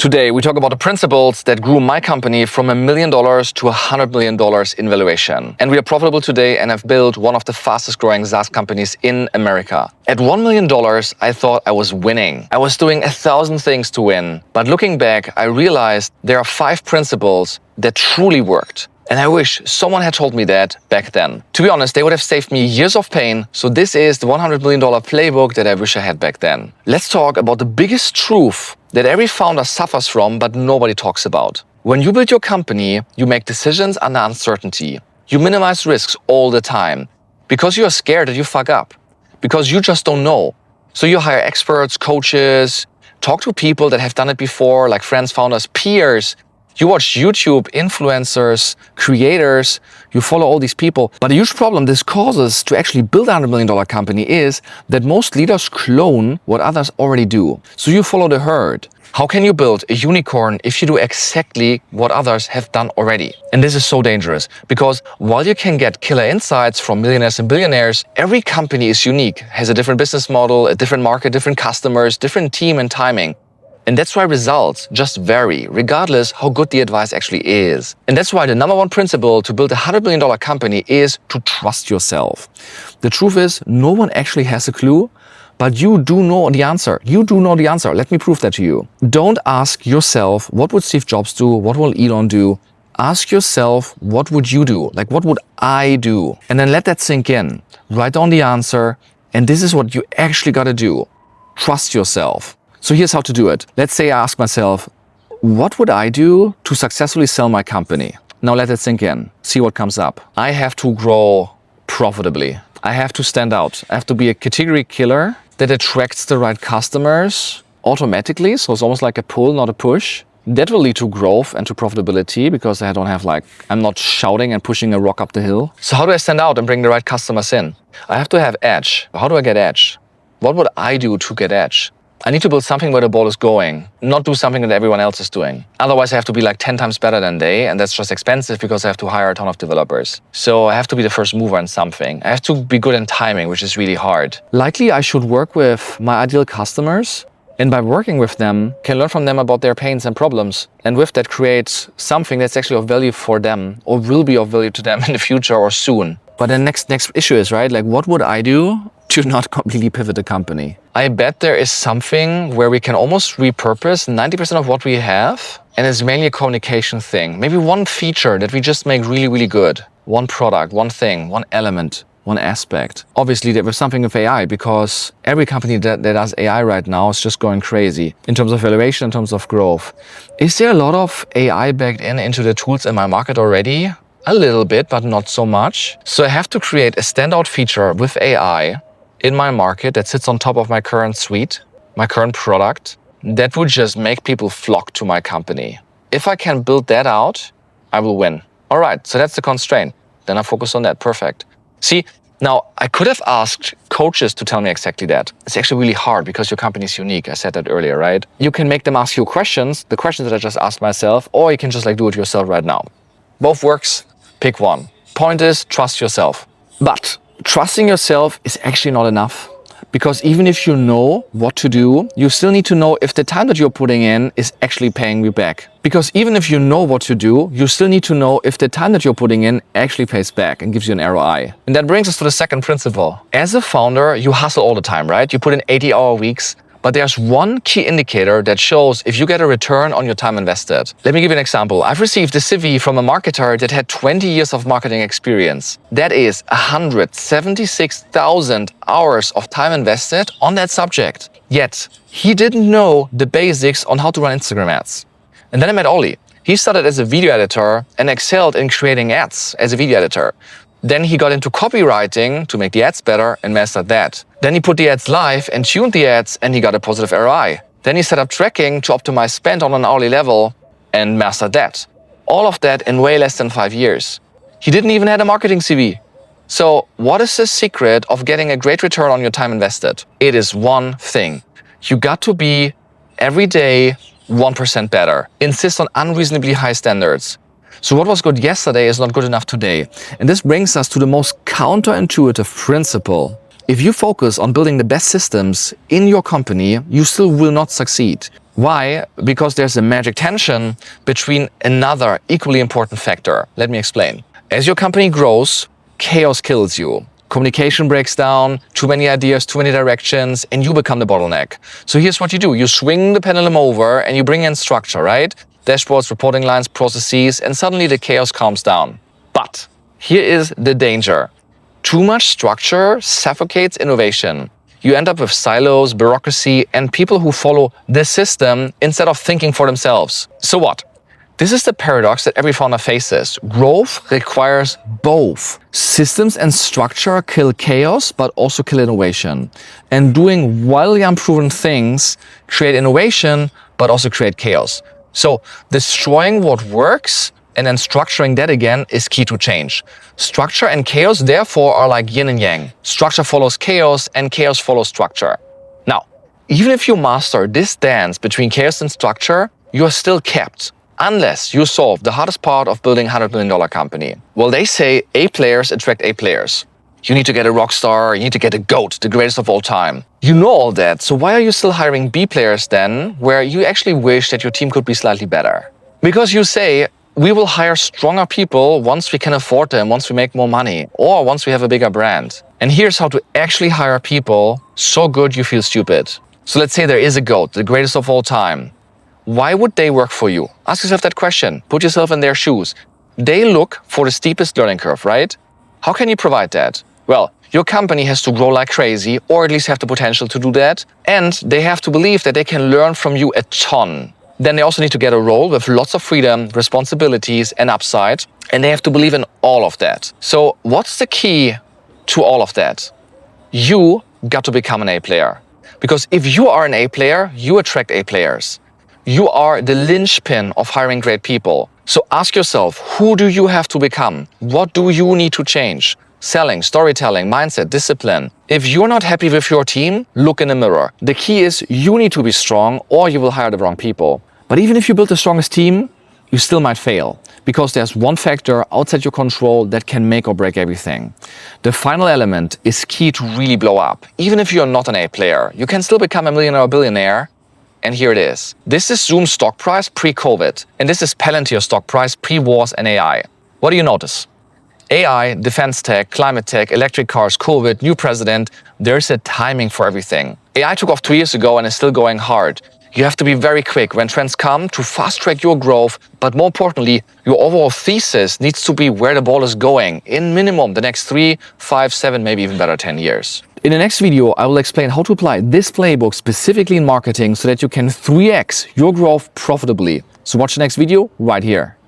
Today, we talk about the principles that grew my company from $1 million to $100 million in valuation. And we are profitable today and have built one of the fastest growing SaaS companies in America. At $1 million, I thought I was winning. I was doing 1,000 things to win. But looking back, I realized there are 5 principles that truly worked. And I wish someone had told me that back then. To be honest, they would have saved me years of pain. So this is the $100 million playbook that I wish I had back then. Let's talk about the biggest truth that every founder suffers from, but nobody talks about. When you build your company, you make decisions under uncertainty. You minimize risks all the time because you are scared that you fuck up, because you just don't know. So you hire experts, coaches, talk to people that have done it before, like friends, founders, peers. You watch YouTube, influencers, creators, you follow all these people. But a huge problem this causes to actually build a $100 million company is that most leaders clone what others already do. So you follow the herd. How can you build a unicorn if you do exactly what others have done already? And this is so dangerous because while you can get killer insights from millionaires and billionaires, every company is unique, has a different business model, a different market, different customers, different team and timing. And that's why results just vary, regardless how good the advice actually is. And that's why the number one principle to build a $100 million company is to trust yourself. The truth is, no one actually has a clue, but you do know the answer. You do know the answer. Let me prove that to you. Don't ask yourself, what would Steve Jobs do? What will Elon do? Ask yourself, what would you do? Like, what would I do? And then let that sink in. Write down the answer. And this is what you actually got to do. Trust yourself. So here's how to do it. Let's say I ask myself, what would I do to successfully sell my company? Now let it sink in. See what comes up. I have to grow profitably. I have to stand out. I have to be a category killer that attracts the right customers automatically. So it's almost like a pull, not a push. That will lead to growth and to profitability because I don't have I'm not shouting and pushing a rock up the hill. So how do I stand out and bring the right customers in? I have to have edge. How do I get edge? What would I do to get edge? I need to build something where the ball is going, not do something that everyone else is doing. Otherwise, I have to be like 10 times better than they, and that's just expensive because I have to hire a ton of developers. So I have to be the first mover in something. I have to be good in timing, which is really hard. Likely, I should work with my ideal customers, and by working with them, can learn from them about their pains and problems. And with that, create something that's actually of value for them, or will be of value to them in the future or soon. But the next issue is, right, like what would I do to not completely pivot the company? I bet there is something where we can almost repurpose 90% of what we have, and it's mainly a communication thing. Maybe one feature that we just make really, really good. One product, one thing, one element, one aspect. Obviously, there was something with AI because every company that does AI right now is just going crazy in terms of valuation, in terms of growth. Is there a lot of AI backed into the tools in my market already? A little bit, but not so much. So I have to create a standout feature with AI in my market that sits on top of my current suite, my current product, that would just make people flock to my company. If I can build that out, I will win. All right, so that's the constraint. Then I focus on that. Perfect. See, now I could have asked coaches to tell me exactly that. It's actually really hard because your company is unique. I said that earlier, right? You can make them ask you questions, the questions that I just asked myself, or you can just do it yourself right now. Both works. Pick one. Point is, trust yourself. But trusting yourself is actually not enough because even if you know what to do, you still need to know if the time that you're putting in is actually paying you back. Because even if you know what to do, you still need to know if the time that you're putting in actually pays back and gives you an ROI. And that brings us to the second principle. As a founder, you hustle all the time, right? You put in 80-hour weeks. But there's one key indicator that shows if you get a return on your time invested. Let me give you an example. I've received a CV from a marketer that had 20 years of marketing experience. That is 176,000 hours of time invested on that subject. Yet, he didn't know the basics on how to run Instagram ads. And then I met Ollie. He started as a video editor and excelled in creating ads as a video editor. Then he got into copywriting to make the ads better and mastered that. Then he put the ads live and tuned the ads and he got a positive ROI. Then he set up tracking to optimize spend on an hourly level and mastered that. All of that in way less than 5 years. He didn't even have a marketing CV. So what is the secret of getting a great return on your time invested? It is one thing. You got to be every day 1% better. Insist on unreasonably high standards. So what was good yesterday is not good enough today. And this brings us to the most counterintuitive principle. If you focus on building the best systems in your company, you still will not succeed. Why? Because there's a magic tension between another equally important factor. Let me explain. As your company grows, chaos kills you. Communication breaks down, too many ideas, too many directions, and you become the bottleneck. So here's what you do. You swing the pendulum over and you bring in structure, right? Dashboards, reporting lines, processes, and suddenly the chaos calms down. But here is the danger. Too much structure suffocates innovation. You end up with silos, bureaucracy, and people who follow the system instead of thinking for themselves. So what? This is the paradox that every founder faces. Growth requires both. Systems and structure kill chaos, but also kill innovation. And doing wildly unproven things create innovation, but also create chaos. So destroying what works and then structuring that again is key to change. Structure and chaos, therefore, are like yin and yang. Structure follows chaos and chaos follows structure. Now, even if you master this dance between chaos and structure, you are still kept. Unless you solve the hardest part of building a $100 million company. Well, they say A players attract A players. You need to get a rock star, you need to get a GOAT, the greatest of all time. You know all that, so why are you still hiring B players then, where you actually wish that your team could be slightly better? Because you say, we will hire stronger people once we can afford them, once we make more money, or once we have a bigger brand. And here's how to actually hire people so good you feel stupid. So let's say there is a GOAT, the greatest of all time. Why would they work for you? Ask yourself that question. Put yourself in their shoes. They look for the steepest learning curve, right? How can you provide that? Well, your company has to grow like crazy, or at least have the potential to do that. And they have to believe that they can learn from you a ton. Then they also need to get a role with lots of freedom, responsibilities, and upside. And they have to believe in all of that. So what's the key to all of that? You got to become an A player. Because if you are an A player, you attract A players. You are the linchpin of hiring great people. So ask yourself, who do you have to become? What do you need to change? Selling, storytelling, mindset, discipline. If you're not happy with your team, look in the mirror. The key is you need to be strong or you will hire the wrong people. But even if you build the strongest team, you still might fail because there's one factor outside your control that can make or break everything. The final element is key to really blow up. Even if you're not an A player, you can still become a millionaire or billionaire. And here it is. This is Zoom's stock price pre-COVID. And this is Palantir's stock price pre-wars and AI. What do you notice? AI, defense tech, climate tech, electric cars, COVID, new president. There's a timing for everything. AI took off 2 years ago and is still going hard. You have to be very quick when trends come to fast-track your growth. But more importantly, your overall thesis needs to be where the ball is going in minimum the next 3, 5, 7, maybe even better 10 years. In the next video, I will explain how to apply this playbook specifically in marketing so that you can 3x your growth profitably. So watch the next video right here.